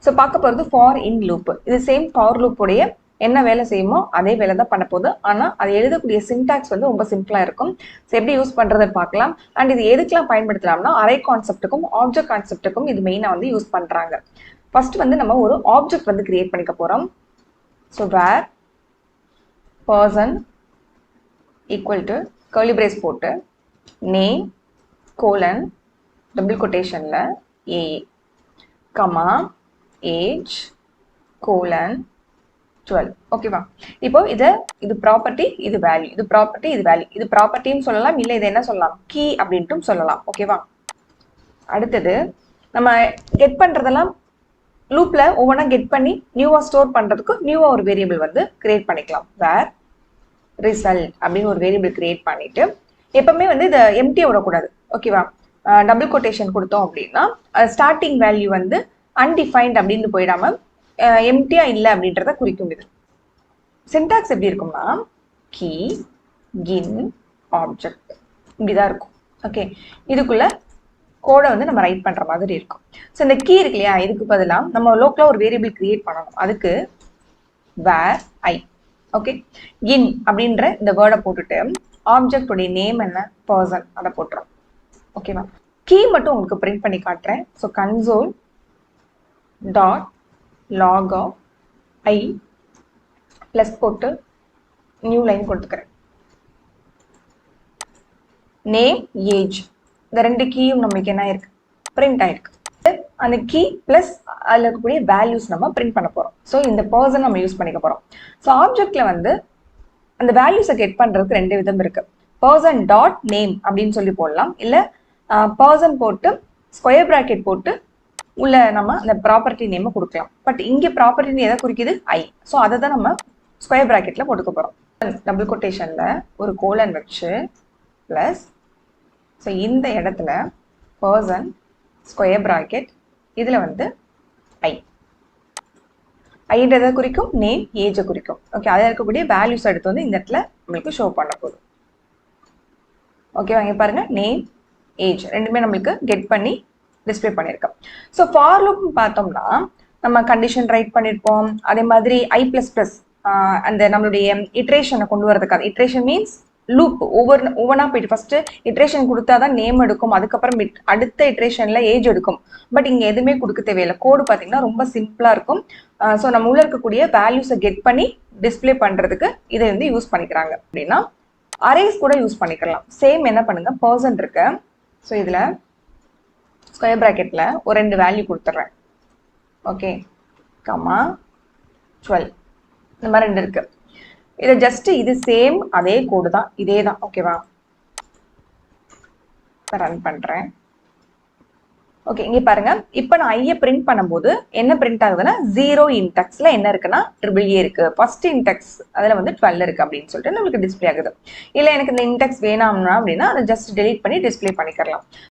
So பார்க்க போகிறது for in loop. இது சேம் ஃபார் லூப் உடைய என்ன வேலை செய்யுமோ அதே வேலை தான் பண்ண போகுது. ஆனால் அது எழுதக்கூடிய சின்டாக்ஸ் வந்து ரொம்ப சிம்பிளாக இருக்கும். ஸோ எப்படி யூஸ் பண்ணுறதை பார்க்கலாம். அண்ட் இது எதுக்கெல்லாம் பயன்படுத்தலாம்னா அரே கான்செப்ட்டுக்கும் ஆப்ஜெக்ட் கான்செப்ட்டுக்கும் இது மெயினாக வந்து யூஸ் பண்ணுறாங்க. ஃபர்ஸ்ட் வந்து நம்ம ஒரு ஆப்ஜெக்ட் வந்து கிரியேட் பண்ணிக்க போகிறோம். So var person equal to curly brace போட்டு நேம் கோலன் டபுள் கொட்டேஷனில் ஏ கமா ஏஜ் கோலன் 12. ஓகேவா? இப்போ இது ப்ராப்பர்ட்டி, இது வேல்யூ, இது ப்ராப்பர்ட்டி, இது வேல்யூ. இது ப்ராப்பர்ட்டின்னு சொல்லலாம், இல்லை இது என்ன சொல்லலாம், கீ அப்படின்ட்டும் சொல்லலாம். ஓகேவா? அடுத்தது நம்ம கெட் பண்ணுறதெல்லாம் லூப்ல ஒவ்வொன்றா கெட் பண்ணி நியூவா ஸ்டோர் பண்றதுக்கு நியூவா ஒரு வேரியபிள் வந்து கிரியேட் பண்ணிக்கலாம். வேர் ரிசல்ட் அப்படின்னு ஒரு வேரியபிள் கிரியேட் பண்ணிட்டு எப்பவுமே வந்து இதை எம்டியா விடக்கூடாது. ஓகேவா? டபுள் கொட்டேஷன் கொடுத்தோம் அப்படின்னா ஸ்டார்டிங் வேல்யூ வந்து அன்டிஃபைன்ட் அப்படின்னு போயிடாம எம்டியா இல்லை அப்படின்றத குறிக்கும். இது சின்டாக்ஸ் எப்படி இருக்கும்னா கீ கின் ஆப்ஜெக்ட் இப்படிதான் இருக்கும். ஓகே, இதுக்குள்ள கோடை வந்து நம்ம ரைட் பண்ற மாதிரி இருக்கும். ஸோ இந்த கீ இருக்கு இல்லையா, இதுக்கு பதிலாக நம்ம லோக்கலா ஒரு வேரியபிள் கிரியேட் பண்ணணும். அதுக்கு வேர் ஐ. ஓகே, இன் அப்படின்ற இந்த வேர்டை போட்டுட்டு ஆப்ஜெக்ட் உடைய நேம் என்ன, பர்சன், அதை போட்டுரும். ஓகேவா? கீ மட்டும் உங்களுக்கு பிரிண்ட் பண்ணி காட்டுறேன். So console dot log of i plus போட்டு நியூ லைன் கொடுத்துக்கிறேன். நேம் ஏஜ் இந்த ரெண்டு கீயும் நம்மளுக்கு என்ன ஆயிருக்கு, பிரிண்ட் ஆயிருக்கு. அந்த கீ பிளஸ் அதில் இருக்கக்கூடிய வேல்யூஸ் நம்ம பிரிண்ட் பண்ண போறோம். ஸோ இந்த பர்சன் நம்ம யூஸ் பண்ணிக்க போறோம். ஸோ ஆப்ஜெக்ட்ல வந்து அந்த வேல்யூஸை கெட் பண்றதுக்கு ரெண்டு விதம் இருக்கு. பர்சன் டாட் நேம் அப்படின்னு சொல்லி போடலாம், இல்லை பர்சன் போட்டு ஸ்கொயர் பிராக்கெட் போட்டு உள்ள நம்ம அந்த ப்ராப்பர்ட்டி நேமை கொடுக்கலாம். பட் இங்கே ப்ராப்பர்ட்டி எதை குறிக்குது, ஐ. ஸோ அதை தான் நம்ம ஸ்கொயர் பிராக்கெட்ல போட்டுக்க போறோம். டபுள் கொட்டேஷன்ல ஒரு கோலன் வச்சு பிளஸ், ஸோ இந்த இடத்துல பர்சன் ஸ்கொயர் பிராக்கெட், இதுல வந்து ஐ. ஐன்றதை குறிக்கும், நேம் ஏஜை குறிக்கும். ஓகே, அதில் இருக்கக்கூடிய வேல்யூஸ் எடுத்து வந்து இந்த இடத்துல நம்மளுக்கு ஷோ பண்ண போதும். ஓகேவா? இங்கே பாருங்க, நேம் ஏஜ் ரெண்டுமே நம்மளுக்கு கெட் பண்ணி டிஸ்பிளே பண்ணியிருக்கோம். ஸோ ஃபார் லூப் பார்த்தோம்னா நம்ம கண்டிஷன் ரைட் பண்ணியிருப்போம். அதே மாதிரி ஐ பிளஸ் பிளஸ் அந்த நம்மளுடைய இட்ரேஷனை கொண்டு வரதுக்காக, இட்ரேஷன் மீன்ஸ் லூப் ஒவ்வொன்றா போயிட்டு ஃபர்ஸ்ட் இட்ரேஷன் கொடுத்தாதான் நேம் எடுக்கும், அதுக்கப்புறம் அடுத்த இட்ரேஷன்ல ஏஜ் எடுக்கும். பட் இங்க எதுவுமே கொடுக்க தேவையில்லை. கோடு பார்த்தீங்கன்னா ரொம்ப சிம்பிளா இருக்கும். ஸோ நம்ம உள்ள இருக்கக்கூடிய வேல்யூஸை கெட் பண்ணி டிஸ்பிளே பண்றதுக்கு இதை வந்து யூஸ் பண்ணிக்கிறாங்க. அப்படின்னா அரேஸ் கூட யூஸ் பண்ணிக்கலாம். சேம் என்ன பண்ணுங்க, பர்சன் இருக்கு. ஸோ இதுல ஸ்கொயர் பிராக்கெட்ல ஒரு ரெண்டு வேல்யூ கொடுத்துட்றேன். ஓகே, கமா 12 இந்த மாதிரி ரெண்டு இருக்கு. இதை ஜஸ்ட் இது சேம் அதே கோடு தான், இதே தான். ஓகேவா? ரன் பண்றேன். ஓகே, இங்க பாருங்க, இப்போ நான் ஐயை பிரிண்ட் பண்ணும்போது என்ன பிரிண்ட் ஆகுதுன்னா 0 இன்டெக்ஸ்ல என்ன இருக்குன்னா ட்ரிபிள் ஏ இருக்கு. ஃபர்ஸ்ட் இன்டெக்ஸ் அதுல வந்து 12 இருக்கு அப்படின்னு சொல்லிட்டு நம்மளுக்கு டிஸ்பிளே ஆகுது. இல்லை எனக்கு இந்த இன்டெக்ஸ் வேணாம்னா அப்படின்னா அதை ஜஸ்ட் டெலீட் பண்ணி டிஸ்பிளே பண்ணிக்கலாம்.